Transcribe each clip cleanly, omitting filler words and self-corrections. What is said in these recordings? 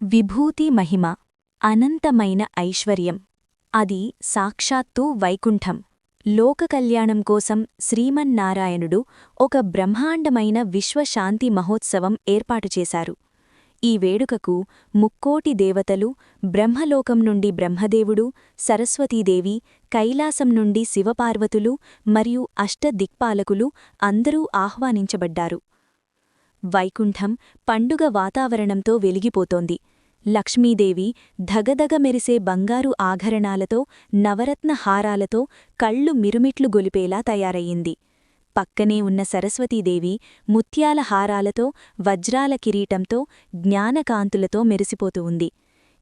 విభూతి మహిమ అనంతమైన ఐశ్వర్యం అది సాక్షాత్తు వైకుంఠం. లోకకల్యాణం కోసం శ్రీమన్నారాయణుడు ఒక బ్రహ్మాండమైన విశ్వశాంతి మహోత్సవం ఏర్పాటు చేశారు. ఈ వేడుకకు ముక్కోటి దేవతలు, బ్రహ్మలోకం నుండి బ్రహ్మదేవుడు, సరస్వతీదేవి, కైలాసం నుండి శివపార్వతులు మరియు అష్టదిక్పాలకులు అందరూ ఆహ్వానించబడ్డారు. వైకుంఠం పండుగ వాతావరణంతో వెలిగిపోతోంది. లక్ష్మీదేవి ధగధగ మెరిసే బంగారు ఆభరణాలతో, నవరత్న హారాలతో కళ్ళు మిరుమిట్లు గొలిపేలా తయారయ్యింది. పక్కనే ఉన్న సరస్వతీదేవి ముత్యాల హారాలతో, వజ్రాల కిరీటంతో, జ్ఞానకాంతులతో మెరిసిపోతూ ఉంది.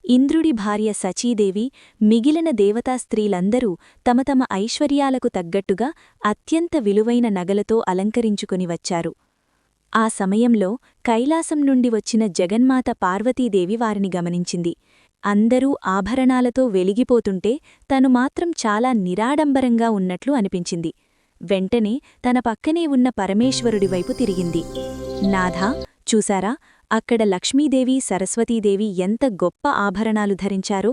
ఇంద్రుడి భార్య సచీదేవి, మిగిలిన దేవతా స్త్రీలందరూ తమ తమ ఐశ్వర్యాలకు తగ్గట్టుగా అత్యంత విలువైన నగలతో అలంకరించుకుని వచ్చారు. ఆ సమయంలో కైలాసం నుండి వచ్చిన జగన్మాత పార్వతీదేవి వారిని గమనించింది. అందరూ ఆభరణాలతో వెలిగిపోతుంటే తను మాత్రం చాలా నిరాడంబరంగా ఉన్నట్లు అనిపించింది. వెంటనే తన పక్కనే ఉన్న పరమేశ్వరుడివైపు తిరిగింది. నాథా, చూశారా, అక్కడ లక్ష్మీదేవి, సరస్వతీదేవి ఎంత గొప్ప ఆభరణాలు ధరించారో.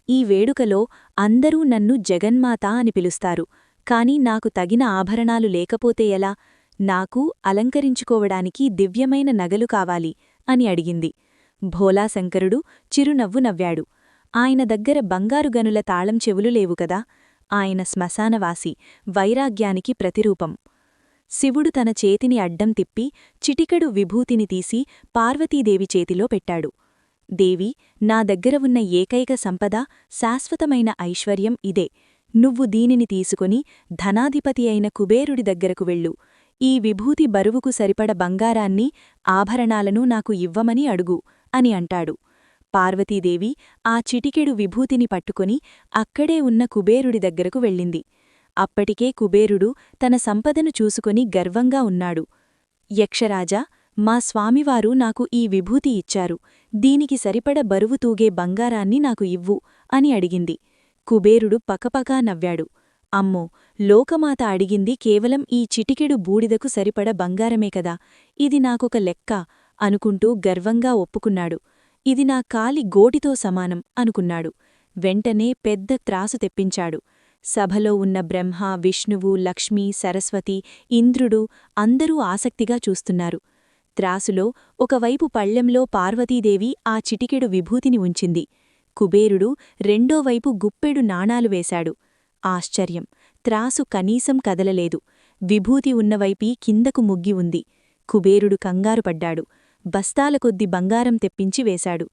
ఈ వేడుకలో అందరూ నన్ను జగన్మాత అని పిలుస్తారు, కాని నాకు తగిన ఆభరణాలు లేకపోతే ఎలా? నాకు అలంకరించుకోవడానికి దివ్యమైన నగలు కావాలి అని అడిగింది. భోలాశంకరుడు చిరునవ్వు నవ్వాడు. ఆయన దగ్గర బంగారు గనుల తాళం చెవులు లేవు కదా. ఆయన శ్మశానవాసి, వైరాగ్యానికి ప్రతిరూపం. శివుడు తన చేతిని అడ్డం తిప్పి చిటికెడు విభూతిని తీసి పార్వతీదేవి చేతిలో పెట్టాడు. దేవి, నా దగ్గర ఉన్న ఏకైక సంపద, శాశ్వతమైన ఐశ్వర్యం ఇదే. నువ్వు దీనిని తీసుకుని ధనాధిపతి అయిన కుబేరుడి దగ్గరకు వెళ్ళు. ఈ విభూతి బరువుకు సరిపడ బంగారాన్ని, ఆభరణాలను నాకు ఇవ్వమని అడుగు అని అంటాడు. పార్వతీదేవి ఆ చిటికెడు విభూతిని పట్టుకొని అక్కడే ఉన్న కుబేరుడి దగ్గరకు వెళ్ళింది. అప్పటికే కుబేరుడు తన సంపదను చూసుకొని గర్వంగా ఉన్నాడు. యక్షరాజా, మా స్వామివారు నాకు ఈ విభూతి ఇచ్చారు. దీనికి సరిపడ బరువు తూగే బంగారాన్ని నాకు ఇవ్వు అని అడిగింది. కుబేరుడు పకపకా నవ్వాడు. అమ్మో, లోకమాత అడిగింది కేవలం ఈ చిటికెడు బూడిదకు సరిపడ బంగారమే కదా, ఇది నాకొక లెక్క అనుకుంటూ గర్వంగా ఒప్పుకున్నాడు. ఇది నా కాలి గోటితో సమానం అనుకున్నాడు. వెంటనే పెద్ద త్రాసు తెప్పించాడు. సభలో ఉన్న బ్రహ్మ, విష్ణువు, లక్ష్మీ, సరస్వతి, ఇంద్రుడు అందరూ ఆసక్తిగా చూస్తున్నారు. త్రాసులో ఒకవైపు పళ్లెంలో పార్వతీదేవి ఆ చిటికెడు విభూతిని ఉంచింది. కుబేరుడు రెండోవైపు గుప్పెడు నాణాలు వేశాడు. ఆశ్చర్యం! త్రాసు కనీసం కదలలేదు. విభూతి ఉన్నవైపీ కిందకు ముగ్గి ఉంది. కుబేరుడు కంగారుపడ్డాడు. బస్తాల కొద్ది బంగారం తెప్పించి వేశాడు.